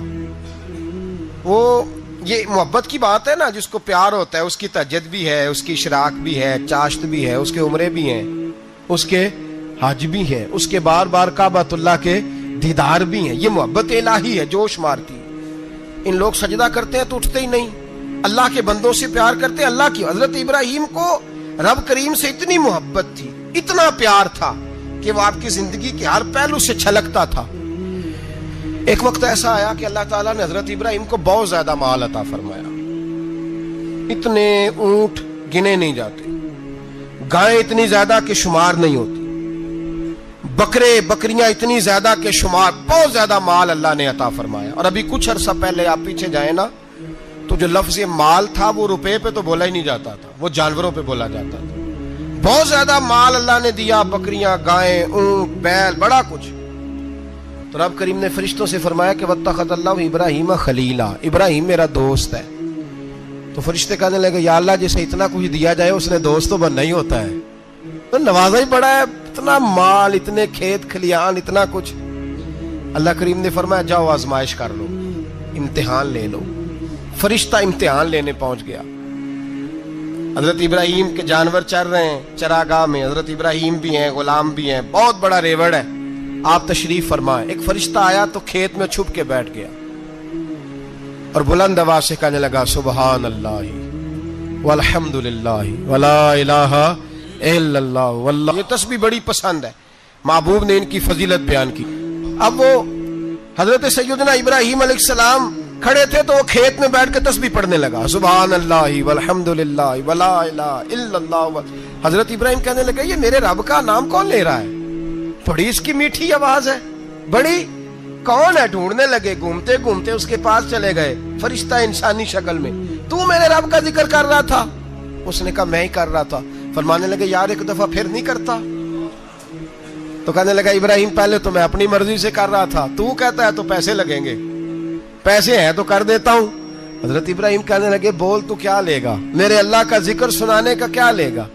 وہ یہ محبت کی بات ہے نا, جس کو پیار ہوتا ہے اس کی تہجد بھی ہے, اس کی اشراق بھی ہے, چاشت بھی ہے, اس کے عمرے بھی ہیں, اس کے حج بھی ہیں, اس کے بار بار کعبۃ اللہ کے دیدار بھی ہیں. یہ محبت الہی ہے, جوش مارتی. ان لوگ سجدہ کرتے ہیں تو اٹھتے ہی نہیں, اللہ کے بندوں سے پیار کرتے ہیں اللہ کی. حضرت ابراہیم کو رب کریم سے اتنی محبت تھی, اتنا پیار تھا کہ وہ آپ کی زندگی کے ہر پہلو سے چھلکتا تھا. ایک وقت ایسا آیا کہ اللہ تعالیٰ نے حضرت ابراہیم کو بہت زیادہ مال عطا فرمایا. اتنے اونٹ گنے نہیں جاتے, گائیں اتنی زیادہ کہ شمار نہیں ہوتی, بکرے بکریاں اتنی زیادہ کہ شمار, بہت زیادہ مال اللہ نے عطا فرمایا. اور ابھی کچھ عرصہ پہلے آپ پیچھے جائیں نا تو جو لفظ مال تھا وہ روپے پہ تو بولا ہی نہیں جاتا تھا, وہ جانوروں پہ بولا جاتا تھا. بہت زیادہ مال اللہ نے دیا, بکریاں, گائیں, اونٹ, بیل, بڑا کچھ. تو رب کریم نے فرشتوں سے فرمایا کہ واتخذ اللہ ابراہیم خلیلا, ابراہیم میرا دوست ہے. تو فرشتے کہنے لگے یا اللہ جسے اتنا کچھ دیا جائے اس نے دوست تو بننا ہی ہوتا ہے, تو نوازا ہی پڑا ہے, اتنا مال, اتنے کھیت کھلیان, اتنا کچھ. اللہ کریم نے فرمایا جاؤ آزمائش کر لو, امتحان لے لو. فرشتہ امتحان لینے پہنچ گیا. حضرت ابراہیم کے جانور چر رہے ہیں چراگاہ میں, حضرت ابراہیم بھی ہیں, غلام بھی ہیں, بہت بڑا ریوڑ ہے. آپ تشریف فرمائیں. ایک فرشتہ آیا تو کھیت میں چھپ کے بیٹھ گیا اور بلند آواز سے کہنے لگا سبحان اللہ والحمد للہ ولا الہ الا اللہ واللہ. یہ تسبیح بڑی پسند ہے, محبوب نے ان کی فضیلت بیان کی. اب وہ حضرت سیدنا ابراہیم علیہ السلام کھڑے تھے تو وہ کھیت میں بیٹھ کے تسبیح پڑھنے لگا سبحان اللہ والحمد للہ ولا الہ الا اللہ. حضرت ابراہیم کہنے لگے یہ میرے رب کا نام کون لے رہا ہے, بڑی اس کی میٹھی آواز ہے, بڑی کون ہے. ڈھونڈنے لگے, گھومتے گھومتے اس کے پاس چلے گئے, فرشتہ انسانی شکل میں. تو میرے رب کا ذکر کر رہا تھا؟ اس نے کہا میں ہی کر رہا تھا. فرمانے لگے یار ایک دفعہ پھر نہیں کرتا. تو کہنے لگا ابراہیم پہلے تو میں اپنی مرضی سے کر رہا تھا, تو کہتا ہے تو پیسے لگیں گے, پیسے ہیں تو کر دیتا ہوں. حضرت ابراہیم کہنے لگے بول تو کیا لے گا, میرے اللہ کا ذکر سنانے کا کیا لے گا.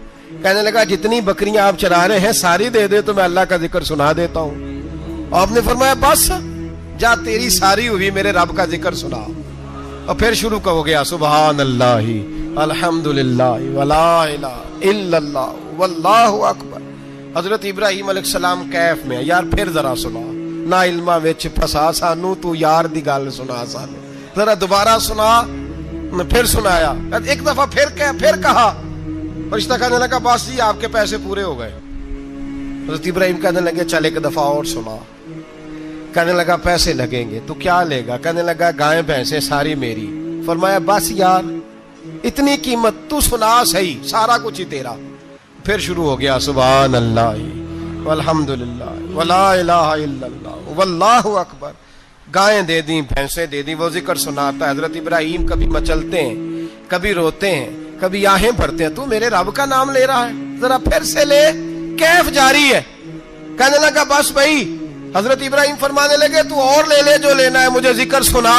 کہنے لگا جتنی بکریاں آپ چرا رہے ہیں ساری دے دے تو میں اللہ کا ذکر سنا دیتا ہوں. اور آپ نے فرمایا بس جا تیری ساری ہوئی, میرے رب کا ذکر سنا. اور پھر شروع ہو گیا سبحان اللہ الحمد للہ ولا الہ الا اللہ واللہ اکبر. حضرت ابراہیم علیہ السلام کیف میں, یار پھر ذرا سنا, نہ علما وچ پھسا سانو, تو یار دی گل سنا سانو, ذرا دوبارہ سنا. پھر سنایا, ایک دفعہ پھر کہا. فرشتہ کہنے لگا بس جی آپ کے پیسے پورے ہو گئے. حضرت ابراہیم کہنے لگے چل ایک دفعہ اور سنا. کہنے لگا پیسے لگیں گے. تو کیا لے گا؟ کہنے لگا گائیں بھینسیں ساری میری. فرمایا بس یار اتنی قیمت, تو سنا صحیح, سارا کچھ ہی تیرا. پھر شروع ہو گیا سبحان اللہ والحمد للہ ولا الہ الا اللہ واللہ اکبر. گائیں دے دیں, بھینسیں دے دیں, وہ ذکر سناتا ہے. حضرت ابراہیم کبھی مچلتے ہیں, کبھی روتے ہیں, کبھی آہیں بھرتے ہیں. تو میرے رب کا نام لے رہا ہے, ذرا پھر سے لے. کیف جاری ہے. کہنے لگا بس بھائی. حضرت ابراہیم فرمانے لگے تو اور لے لے جو لینا ہے, مجھے ذکر سنا.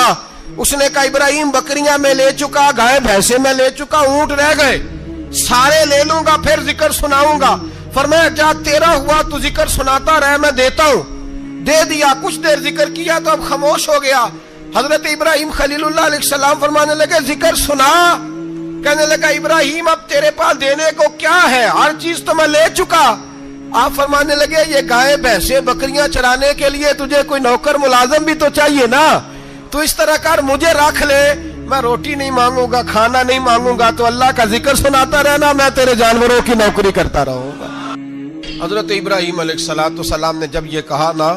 اس نے کہا ابراہیم بکریاں میں لے چکا, گائے بھینسیں میں لے چکا, اونٹ رہ گئے, سارے لے لوں گا پھر ذکر سناؤں گا. فرمایا جا تیرا ہوا تو ذکر سناتا رہ, میں دیتا ہوں. دے دیا, کچھ دیر ذکر کیا تو اب خاموش ہو گیا. حضرت ابراہیم خلیل اللہ علیہ السلام فرمانے لگے ذکر سنا. کہنے لگا ابراہیم اب تیرے پاس دینے کو کیا ہے, ہر چیز تو میں لے چکا. آپ فرمانے لگے یہ گائے بھینسیں بکریاں چرانے کے لیے تجھے کوئی نوکر ملازم بھی تو چاہیے نا. تو اس طرح کر, مجھے رکھ لے, میں روٹی نہیں مانگوں گا, کھانا نہیں مانگوں گا, تو اللہ کا ذکر سناتا رہنا, میں تیرے جانوروں کی نوکری کرتا رہوں گا. حضرت ابراہیم علیہ السلام نے جب یہ کہا نا,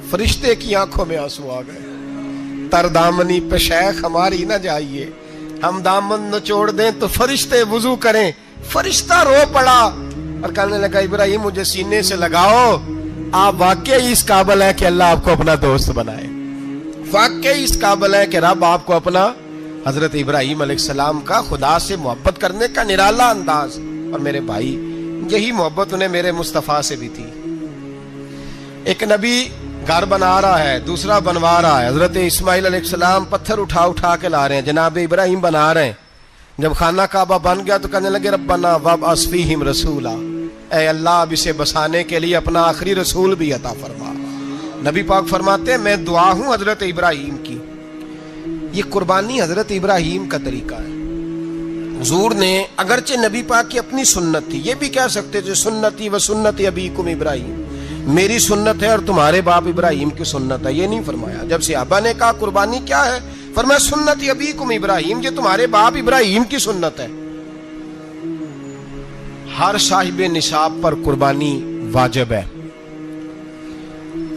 فرشتے کی آنکھوں میں آنسو آ گئے. تر دامنی پہ شیخ ہماری نہ جائیے, ہم دامن نچوڑ دیں تو فرشتے وضو کریں. فرشتہ رو پڑا اور کہنے لگا ابراہیم مجھے سینے سے لگاؤ, آپ واقعی اس قابل ہیں کہ اللہ آپ کو اپنا دوست بنائے, واقعی اس قابل ہے کہ رب آپ کو اپنا. حضرت ابراہیم علیہ السلام کا خدا سے محبت کرنے کا نرالا انداز. اور میرے بھائی یہی محبت انہیں میرے مصطفیٰ سے بھی تھی۔ ایک نبی گھر بنا رہا ہے، دوسرا بنوا رہا ہے۔ حضرت اسماعیل علیہ السلام پتھر اٹھا اٹھا کے لا رہے ہیں، جناب ابراہیم بنا رہے ہیں۔ جب خانہ کعبہ بن گیا تو کہنے لگے ربنا وابعث فیہم رسولا، اے اللہ اب اسے بسانے کے لیے اپنا آخری رسول بھی عطا فرما۔ نبی پاک فرماتے ہیں میں دعا ہوں حضرت ابراہیم کی۔ یہ قربانی حضرت ابراہیم کا طریقہ ہے۔ حضور نے اگرچہ نبی پاک کی اپنی سنت تھی، یہ بھی کہہ سکتے تھے سنتی و سنت ابیکم ابراہیم، میری سنت ہے اور تمہارے باپ ابراہیم کی سنت ہے، یہ نہیں فرمایا۔ جب صحابہ نے کہا قربانی کیا ہے، فرمایا سنت ابیکم ابراہیم، یہ تمہارے باپ ابراہیم کی سنت ہے۔ ہر صاحب نصاب پر قربانی واجب ہے۔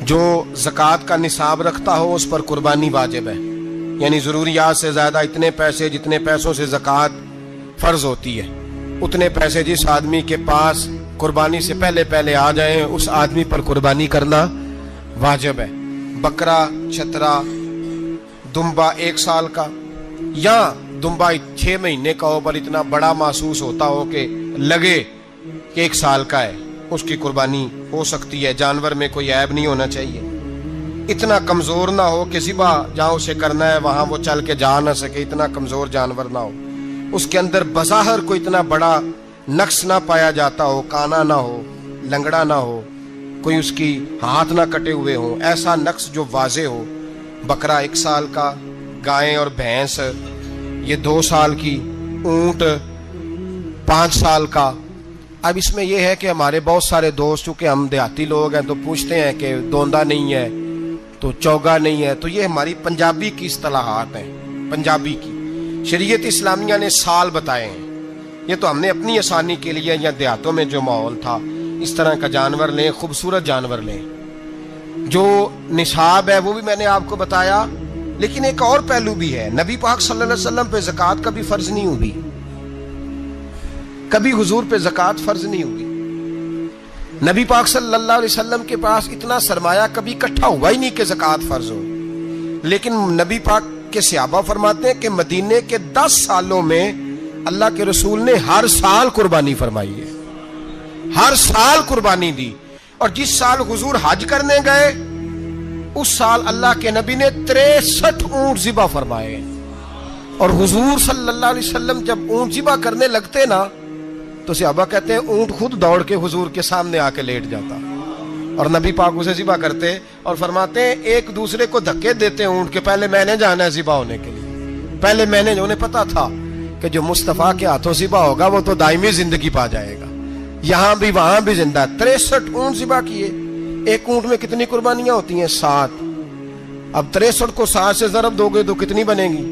جو زکوٰۃ کا نصاب رکھتا ہو اس پر قربانی واجب ہے، یعنی ضروریات سے زیادہ اتنے پیسے جتنے پیسوں سے زکوٰۃ فرض ہوتی ہے، اتنے پیسے جس آدمی کے پاس قربانی سے پہلے پہلے آ جائیں اس آدمی پر قربانی کرنا واجب ہے۔ بکرا، چھترا، دمبا 1 سال کا یا دمبا 6 مہینے کا ہو پر اتنا بڑا محسوس ہوتا ہو کہ لگے کہ 1 سال کا ہے، اس کی قربانی ہو سکتی ہے۔ جانور میں کوئی عیب نہیں ہونا چاہیے، اتنا کمزور نہ ہو کہ ذبح جہاں اسے کرنا ہے وہاں وہ چل کے جا نہ سکے، اتنا کمزور جانور نہ ہو، اس کے اندر بظاہر کوئی اتنا بڑا نقص نہ پایا جاتا ہو، کانا نہ ہو، لنگڑا نہ ہو، کوئی اس کی ہاتھ نہ کٹے ہوئے ہوں، ایسا نقص جو واضح ہو۔ بکرا 1 سال کا، گائیں اور بھینس یہ 2 سال کی، اونٹ 5 سال کا۔ اب اس میں یہ ہے کہ ہمارے بہت سارے دوست چونکہ ہم دیہاتی لوگ ہیں تو پوچھتے ہیں کہ دوندا نہیں ہے تو چوگا نہیں ہے، تو یہ ہماری پنجابی کی اصطلاحات ہیں، پنجابی کی۔ شریعت اسلامیہ نے سال بتائے ہیں، یہ تو ہم نے اپنی آسانی کے لیے، یا دیہاتوں میں جو ماحول تھا اس طرح کا جانور لیں، خوبصورت جانور لیں۔ جو نصاب ہے وہ بھی میں نے آپ کو بتایا، لیکن ایک اور پہلو بھی ہے۔ نبی پاک صلی اللہ علیہ وسلم پہ زکوٰۃ کبھی فرض نہیں ہوئی، کبھی حضور پہ زکوٰۃ فرض نہیں ہوئی۔ نبی پاک صلی اللہ علیہ وسلم کے پاس اتنا سرمایہ کبھی اکٹھا ہوا ہی نہیں کہ زکوٰۃ فرض ہو، لیکن نبی پاک کے صحابہ فرماتے ہیں کہ مدینے کے 10 سالوں میں اللہ کے رسول نے ہر سال قربانی فرمائی ہے، ہر سال قربانی دی۔ اور جس سال حضور حج کرنے گئے اس سال اللہ کے نبی نے 63 اونٹ ذبح فرمائے، اور حضور صلی اللہ علیہ وسلم جب اونٹ ذبح کرنے لگتے نا تو صحابہ کہتے ہیں اونٹ خود دوڑ کے حضور کے سامنے آ کے لیٹ جاتا، اور نبی پاک اسے ذبح کرتے اور فرماتے ہیں ایک دوسرے کو دھکے دیتے اونٹ کے، پہلے میں نے جانا ہے ذبح ہونے کے لیے، پہلے میں نے، انہیں پتا تھا کہ جو مصطفیٰ کے ہاتھوں ذبح ہوگا وہ تو دائمی زندگی پا جائے گا، یہاں بھی وہاں بھی زندہ۔ 63 اونٹ ذبح کیے۔ ایک اونٹ میں کتنی قربانیاں ہوتی ہیں؟ 7۔ اب 63 کو 7 سے ضرب دو گے تو کتنی بنے گی؟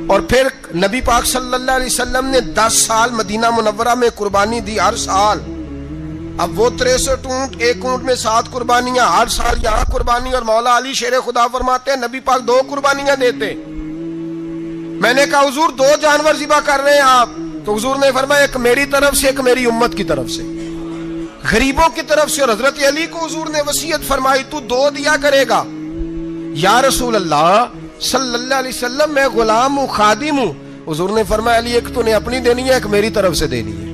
اور پھر نبی پاک صلی اللہ علیہ وسلم نے 10 سال مدینہ منورہ میں قربانی دی، ہر سال۔ اب وہ 63 اونٹ، ایک اونٹ میں 7 قربانیاں، ہر سال یہاں قربانی۔ اور مولا علی شیر خدا فرماتے ہیں نبی پاک 2 قربانیاں دیتے۔ میں نے کہا حضور 2 جانور ذبح کر رہے ہیں آپ، تو حضور نے فرمایا ایک میری طرف سے، ایک میری امت کی طرف سے، غریبوں کی طرف سے۔ اور حضرت علی کو حضور نے وصیت فرمائی تو 2 دیا کرے گا۔ یا رسول اللہ صلی اللہ علیہ وسلم میں غلام ہوں، خادم ہوں۔ حضور نے فرمایا علی ایک تو نے اپنی دینی ہے، ایک میری طرف سے دینی ہے۔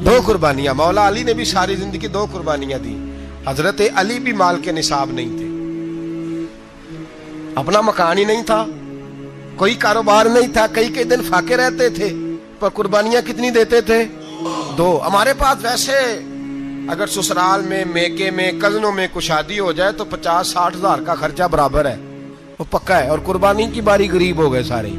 2 قربانیاں۔ مولا علی نے بھی ساری زندگی 2 قربانیاں دی۔ حضرت علی بھی مال کے نصاب نہیں تھے، اپنا مکان ہی نہیں تھا، کوئی کاروبار نہیں تھا، کئی دن فاقے رہتے تھے، پر قربانیاں کتنی دیتے تھے؟ 2۔ ہمارے پاس ویسے اگر سسرال میں، میکے میں، کزنوں میں کچھ شادی ہو جائے تو 50-60 ہزار کا خرچہ برابر ہے، وہ پکا ہے۔ اور قربانی کی باری غریب ہو گئے، سارے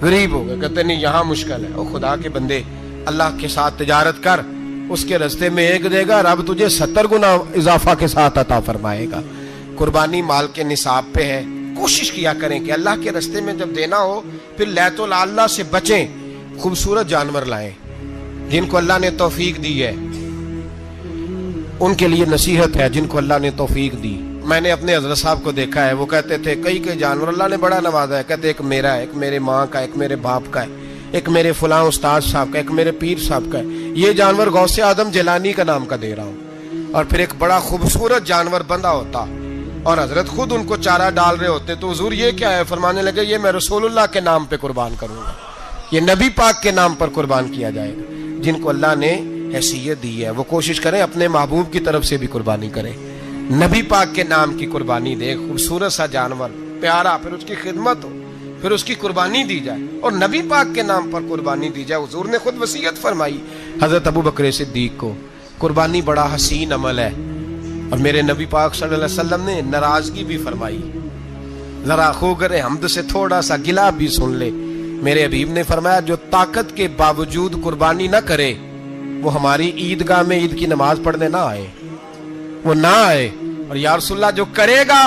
غریب ہو گئے، کہتے نہیں یہاں مشکل ہے۔ او خدا کے بندے، اللہ کے ساتھ تجارت کر، اس کے رستے میں 1 دے گا، رب تجھے 70 گنا اضافہ کے ساتھ عطا فرمائے گا۔ قربانی مال کے نصاب پہ ہے۔ کوشش کیا کریں کہ اللہ کے رستے میں جب دینا ہو پھر لیت اللہ سے بچیں، خوبصورت جانور لائیں۔ جن کو اللہ نے توفیق دی ہے ان کے لیے نصیحت ہے، جن کو اللہ نے توفیق دی۔ میں نے اپنے حضرت صاحب کو دیکھا ہے، وہ کہتے تھے کئی جانور اللہ نے بڑا نوازا ہے، کہتے ایک میرا ہے، ایک میرے ماں کا، ایک میرے باپ کا ہے، ایک میرے فلاں استاد صاحب کا، ایک میرے پیر صاحب کا ہے۔ یہ جانور غوث اعظم جیلانی کا نام کا دے رہا ہوں۔ اور پھر ایک بڑا خوبصورت جانور بندھا ہوتا اور حضرت خود ان کو چارہ ڈال رہے ہوتے، تو حضور یہ کیا ہے؟ فرمانے لگے یہ میں رسول اللہ کے نام پہ قربان کروں گا، یہ نبی پاک کے نام پر قربان کیا جائے گا۔ جن کو اللہ نے حیثیت دی ہے، وہ کوشش کریں اپنے محبوب کی طرف سے بھی قربانی کریں، نبی پاک کے نام کی قربانی دے، خوبصورت سا جانور پیارا، پھر اس کی خدمت ہو، پھر اس کی قربانی دی جائے، اور نبی پاک کے نام پر قربانی دی جائے۔ حضور نے خود وصیت فرمائی حضرت ابو بکر صدیق کو، قربانی بڑا حسین عمل ہے، اور میرے نبی پاک صلی اللہ علیہ وسلم نے ناراضگی بھی فرمائی، ذرا خوگر حمد سے تھوڑا سا گلا بھی سن لے۔ میرے حبیب نے فرمایا جو طاقت کے باوجود قربانی نہ کرے وہ ہماری عیدگاہ میں عید کی نماز پڑھنے نہ آئے، وہ نہ آئے۔ اور یا رسول اللہ جو کرے گا،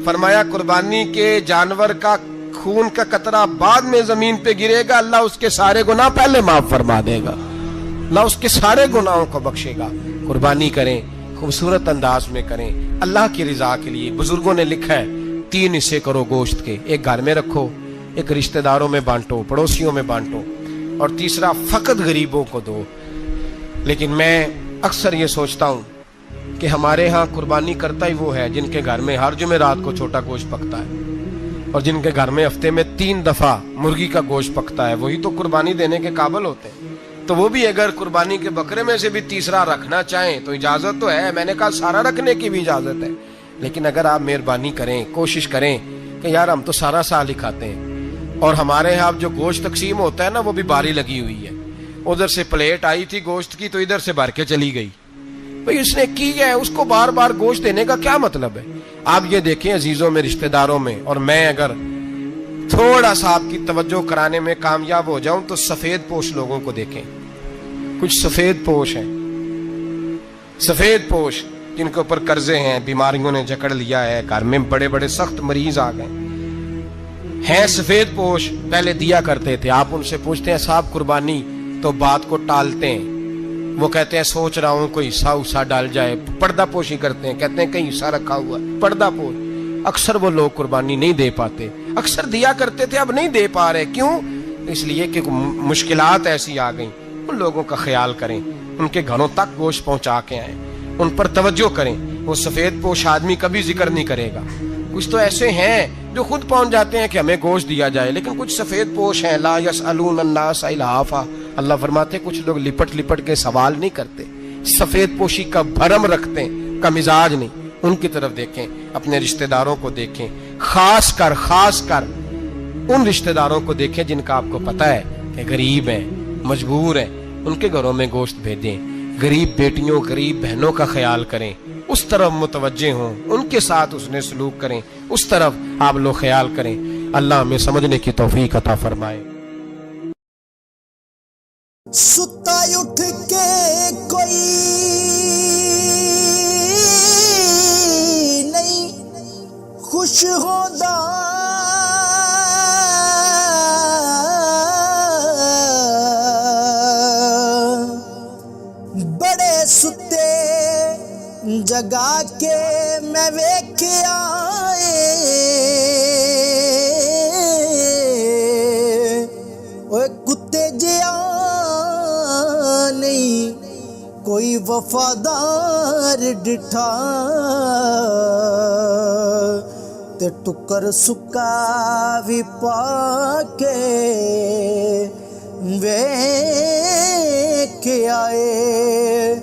فرمایا قربانی کے جانور کا خون کا قطرہ بعد میں زمین پہ گرے گا، اللہ اس کے سارے گناہ پہلے معاف فرما دے گا، اللہ اس کے سارے گناہوں کو بخشے گا۔ قربانی کریں، خوبصورت انداز میں کریں، اللہ کی رضا کے لیے۔ بزرگوں نے لکھا ہے 3 حصے کرو گوشت کے، ایک گھر میں رکھو، ایک رشتہ داروں میں بانٹو، پڑوسیوں میں بانٹو، اور تیسرا فقط غریبوں کو دو۔ لیکن میں اکثر یہ سوچتا ہوں کہ ہمارے ہاں قربانی کرتا ہی وہ ہے جن کے گھر میں ہر جمعرات کو چھوٹا گوشت پکتا ہے، اور جن کے گھر میں ہفتے میں 3 دفعہ مرغی کا گوشت پکتا ہے، وہی تو قربانی دینے کے قابل ہوتے ہیں۔ تو وہ بھی اگر قربانی کے بکرے میں سے بھی تیسرا رکھنا چاہیں تو اجازت تو ہے، میں نے کہا سارا رکھنے کی بھی اجازت ہے، لیکن اگر آپ مہربانی کریں، کوشش کریں کہ یار ہم تو سارا سال ہی کھاتے ہیں، اور ہمارے یہاں جو گوشت تقسیم ہوتا ہے نا وہ بھی باری لگی ہوئی ہے، ادھر سے پلیٹ آئی تھی گوشت کی تو ادھر سے بھر کے چلی گئی، بھئی اس نے کی ہے، اس کو بار بار گوشت دینے کا کیا مطلب ہے؟ آپ یہ دیکھیں عزیزوں میں، رشتہ داروں میں، اور میں اگر تھوڑا سا آپ کی توجہ کرانے میں کامیاب ہو جاؤں تو سفید پوش لوگوں کو دیکھیں، کچھ سفید پوش ہیں، سفید پوش جن کے اوپر قرضے ہیں، بیماریوں نے جکڑ لیا ہے، گھر میں بڑے بڑے سخت مریض آ گئے ہیں، سفید پوش پہلے دیا کرتے تھے۔ آپ ان سے پوچھتے ہیں صاحب قربانی، تو بات کو ٹالتے ہیں، وہ کہتے ہیں سوچ رہا ہوں کوئی حصہ ڈال جائے، پردہ پوشی کرتے ہیں، کہتے ہیں کہیں حصہ رکھا ہوا ہے، پردہ پوش۔ اکثر وہ لوگ قربانی نہیں دے پاتے، اکثر دیا کرتے تھے اب نہیں دے پا رہے، کیوں؟ اس لیے کہ مشکلات ایسی آ گئیں۔ ان لوگوں کا خیال کریں، ان کے گھروں تک گوشت پہنچا کے آئیں، ان پر توجہ کریں۔ وہ سفید پوش آدمی کبھی ذکر نہیں کرے گا، کچھ تو ایسے ہیں جو خود پہنچ جاتے ہیں کہ ہمیں گوشت دیا جائے، لیکن کچھ سفید پوش ہیں لا یسألون الناس الحافا، اللہ فرماتے ہیں کچھ لوگ لپٹ لپٹ کے سوال نہیں کرتے، سفید پوشی کا بھرم رکھتے ہیں، کا مزاج نہیں۔ ان کی طرف دیکھیں، اپنے رشتہ داروں کو دیکھیں، خاص کر ان رشتہ داروں کو دیکھیں جن کا آپ کو پتہ ہے کہ غریب ہیں، مجبور ہیں، ان کے گھروں میں گوشت بھیجیں۔ غریب بیٹیوں، غریب بہنوں کا خیال کریں، اس طرف متوجہ ہوں، ان کے ساتھ اس نے سلوک کریں، اس طرف آپ لوگ خیال کریں۔ اللہ ہمیں سمجھنے کی توفیق عطا فرمائے۔ ستا اٹھ کے کوئی نہیں خوش ہوتا، بڑے ستے جگا کے میں ویکھیا اوے کتے جیا نہیں کوئی وفادار ڈٹھا، تے ٹکر سکا بھی پا کے ویکھ آئے۔